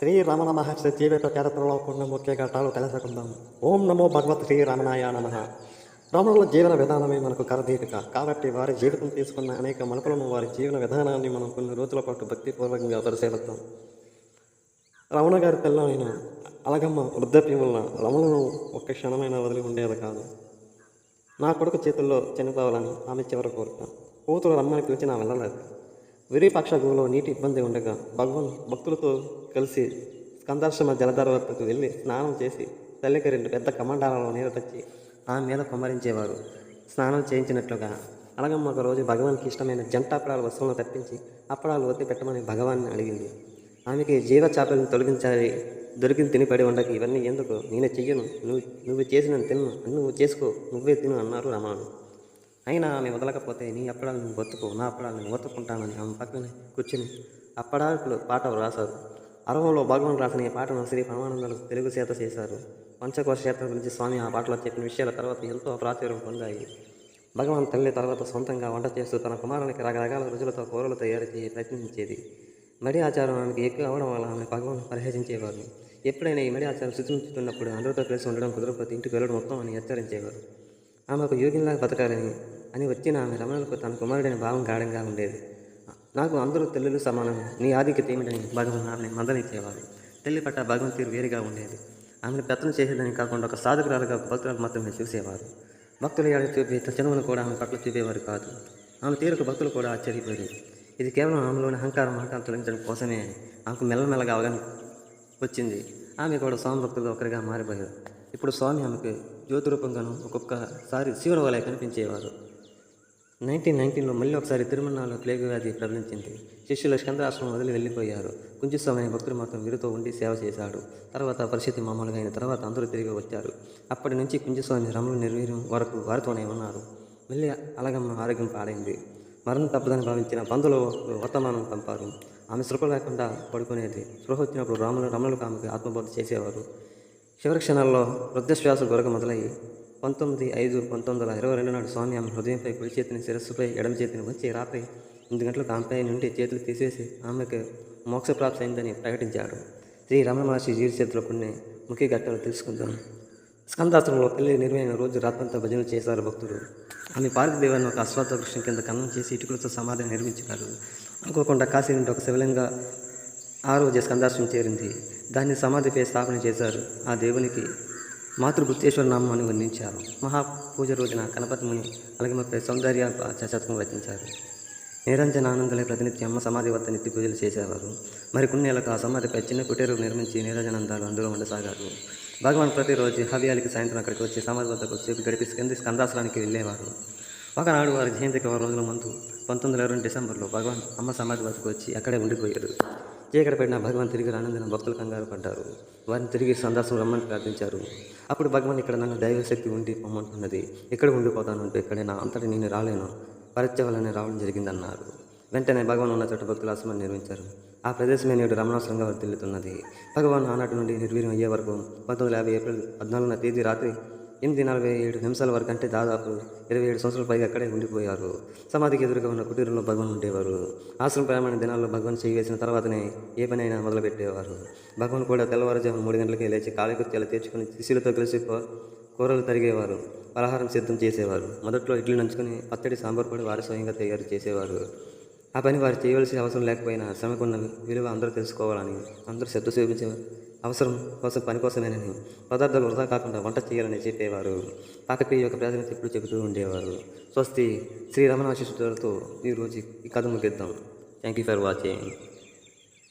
శ్రీరమణ మహర్షి జీవిత చరిత్రలో కొన్ని ముఖ్య ఘట్టాలు తెలుసుకుందాం. ఓం నమో భగవత్ శ్రీరమణాయ నమః. రమణుల జీవన విధానమే మనకు కరదీపిక కాబట్టి వారి జీవితం తీసుకున్న అనేక మలుపులను, వారి జీవన విధానాన్ని మనం కొన్ని రోజుల పాటు భక్తిపూర్వకంగా పరిశీలిద్దాం. రమణ గారి పిల్లలైన అలగమ్మ వృద్ధాప్యం వల్ల రమణను ఒక్క క్షణమైనా వదిలి ఉండేది కాదు. నా కొడుకు చేతుల్లో చనిపోవాలని ఆమె చివరి కోరిక. కూతురు రమ్మని పిలిచినా వెళ్ళలేదు. విరూపాక్ష గుహలో నీటి ఇబ్బంది ఉండగా భక్తులతో కలిసి స్కందాశ్రమ జలధార వద్దకు వెళ్ళి స్నానం చేసి తల్లికి 2 పెద్ద కమండాలలో నీరు తెచ్చి ఆమె మీద కుమ్మరించేవారు. స్నానం చేయించినట్లుగా అలగమ్మ ఒక రోజు భగవాన్కి ఇష్టమైన జంటాపడాల వస్తువులను తప్పించి అప్పడాలు వత్తి పెట్టమని భగవాన్ని అడిగింది. ఆమెకి జీవ చేపలను తొలగించాలి, దొరికింది తినిపడి ఉండక ఇవన్నీ ఎందుకు, నేనే చెయ్యను, నువ్వు చేసిన తిన్ను, నువ్వు చేసుకో, నువ్వే తిను అన్నారు రమణుడు. అయినా ఆమె వదలకపోతే నీ అప్పడాలు నువ్వు ఒత్తుకో, నా అప్పడాలు నేను ఒత్తుకుంటానని ఆమె పక్కనే కూర్చుని అప్పడాకులు పాట రాశారు. అరవంలో భగవాన్ రాసిన ఈ పాటను శ్రీ పరమానందాలు తెలుగు చేత చేశారు. పంచకోశ క్షేత్రం గురించి స్వామి ఆ పాటలో చెప్పిన విషయాల తర్వాత ఎంతో ప్రాచుర్యం పొందాయి. భగవాన్ తల్లి తర్వాత సొంతంగా వంట చేస్తూ తన కుమారునికి రకరకాల రుచులతో కూరలు తయారు చేసి ప్రయత్నించేది. మడి ఆచారం ఆమెకు ఎక్కువ అవడం వల్ల ఆమె భగవాన్ పరిహసించేవారు. ఎప్పుడైనా ఈ మడి ఆచారం సూచించుతున్నప్పుడు అందరితో కలిసి ఉండడం కుదరకపోతే ఇంటికి వెళ్ళడం మొత్తం అని హెచ్చరించేవారు. ఆమె ఒక యోగిలాగా బతకాలని అని వచ్చిన ఆమె రమణులకు తన కుమారుడైన భావం గాఢంగా ఉండేది. నాకు అందరూ తల్లులు సమానమే, నీ ఆధిక్యత ఏమిటని భగవాన్ ఆమెను మందలించేవారు. తల్లి పట్ల భగవంత్ తీరు వేరుగా ఉండేది. ఆమెను పెత్తనం చేసేదని కాకుండా ఒక సాధకురాలుగా ఒక భక్తురాలు మాత్రమే చూసేవారు. భక్తుల ఏడ చూపే చనువును కూడా ఆమె పట్ల చూపేవారు కాదు. ఆమె తీరుకు భక్తులు కూడా ఆశ్చర్యపోయారు. ఇది కేవలం ఆమెలోని అహంకారం తొలగించడం కోసమే అని ఆమెకు మెల్లమెల్లగా అవగాహన వచ్చింది. ఆమె కూడా స్వామి భక్తులు ఒకరిగా మారిపోయారు. ఇప్పుడు స్వామి ఆమెకు జ్యోతి రూపంగాను ఒక్కొక్కసారి శివుని వలె కనిపించేవారు. 1919లో మళ్ళీ ఒకసారి తిరుమలలో ప్లేగు వ్యాధి ప్రబలించింది. శిష్యులు స్కందాశ్రమం వదిలి వెళ్ళిపోయారు. కుంజస్వామి భక్తులు మాత్రం వీరితో ఉండి సేవ చేశాడు. తర్వాత పరిస్థితి మామూలుగా అయిన తర్వాత అందరూ తిరిగి వచ్చారు. అప్పటి నుంచి కుంజస్వామి రమణ నిర్వీర్యం వరకు వారితోనే ఉన్నారు. మళ్ళీ అలగమ్మ ఆరోగ్యం పాడైంది. మరణం తప్పదని భావించిన బంధువులు వర్తమానం పంపారు. ఆమె స్పృహ లేకుండా పడుకునేది. స్పృహ వచ్చినప్పుడు రమణులకు ఆమెకు ఆత్మబోధ చేసేవారు. చివరి క్షణాల్లో వృద్ధశ్వాస గొరగ మొదలయ్యి 19/5/1922 నాడు స్వామి ఆమె హృదయంపై కుడి చేతిని, శిరస్సుపై ఎడమ చేతిని వచ్చి రాత్రి 8 గంటలకు ఆమెపై నుండి చేతులు తీసివేసి ఆమెకు మోక్షప్రాప్తి అయిందని ప్రకటించాడు. శ్రీ రమణ మహర్షి జీవిత చరిత్రలో కొన్ని ముఖ్య ఘట్టాలు తెలుసుకుందాం. స్కందాశ్రమంలో తల్లి నిర్వహణ రోజు రాత్రంతా భజనలు చేశారు భక్తులు. ఆమె పార్వతీదేవిని ఒక అశ్వత్థ వృక్షం కింద కన్నం చేసి ఇటుకలతో సమాధిని నిర్మించారు. అనుకోకుండా కాశీ నుండి ఒక శివలింగ ఆ రోజు స్కందాశ్రమం చేరింది. దాన్ని సమాధిపై స్థాపన చేశారు. ఆ దేవునికి మాతృగుప్తేశ్వర నామం అని వర్ణించారు. మహాపూజ రోజున గణపతి ముని అలగమ్మపై సౌందర్య శతకం రచించారు. నిరంజనానందలే ప్రతినిత్యం అమ్మ సమాధి వద్ద నిత్య పూజలు చేసేవారు. మరికొన్ని ఏళ్ళకు ఆ సమాధిపై చిన్న కుటీరు నిర్మించి నిరంజనానందాలు అందులో ఉండసాగారు. భగవాన్ ప్రతిరోజు హవ్యాలికి సాయంత్రం అక్కడికి వచ్చి సమాధి వద్దకు వచ్చి గడిపి స్కందాశ్రానికి వెళ్ళేవారు. ఒకనాడు వారి జయంతికి 1 రోజుల ముందు 1922 డిసెంబర్లో భగవాన్ అమ్మ సమాధి వద్దకు వచ్చి అక్కడే ఉండిపోయారు. చీకటి పడిన భగవాన్ తిరిగి రానందున భక్తులు కంగారు పడ్డారు. వారిని తిరిగి సందాసం రమ్మని ప్రార్థించారు. అప్పుడు భగవాన్ ఇక్కడ నన్ను దైవశక్తి ఉండి పొమ్మంటున్నది, ఇక్కడ ఉండిపోతాను అంటే ఇక్కడే నా అంతటి నేను రాలేను, పరీక్ష వల్లనే రావడం జరిగిందన్నారు. వెంటనే భగవాన్ ఉన్న చోట భక్తుల ఆశ్రమాన్ని నిర్మించారు. ఆ ప్రదేశమే నేడు రమణాశ్రమంగా వర్తిల్లుతున్నది. భగవాన్ ఆనాటి నుండి నిర్వీర్యం అయ్యే వరకు 1950 ఏప్రిల్ 14వ తేదీ రాత్రి 8:47 వరకు అంటే దాదాపు 27 సంవత్సరాల పైగా అక్కడే ఉండిపోయారు. సమాధికి ఎదురుగా ఉన్న కుటీరంలో భగవాన్ ఉండేవారు. ఆశ్రమ ప్రయాణ దినాల్లో భగవాన్ చేయి వేసిన తర్వాతనే ఏ పనైనా మొదలుపెట్టేవారు. భగవాన్ కూడా తెల్లవారుజామున 3 గంటలకే లేచి కాళీకృత్యాలు తీర్చుకుని శిష్యులతో కలిసి కూరలు తరిగేవారు, పలహారం సిద్ధం చేసేవారు. మొదట్లో ఇడ్లీ నంచుకొని పచ్చడి, సాంబార్ కూడా వారు స్వయంగా తయారు చేసేవారు. ఆ పని వారు చేయవలసిన అవసరం లేకపోయినా శ్రమకున్న విలువ అందరూ తెలుసుకోవాలని, అందరూ శ్రద్ధ చూపించేవారు. అవసరం కోసం పని కోసమేనని, పదార్థాలు వృధా కాకుండా వంట చేయాలని చెప్పేవారు. పాకక్రియ యొక్క ప్రాధాన్యత ఎప్పుడు చెబుతూ ఉండేవారు. స్వస్తి శ్రీ రమణ ఆశీస్సులతో ఈరోజు ఈ కథ ముగిద్దాం. Thank you for watching.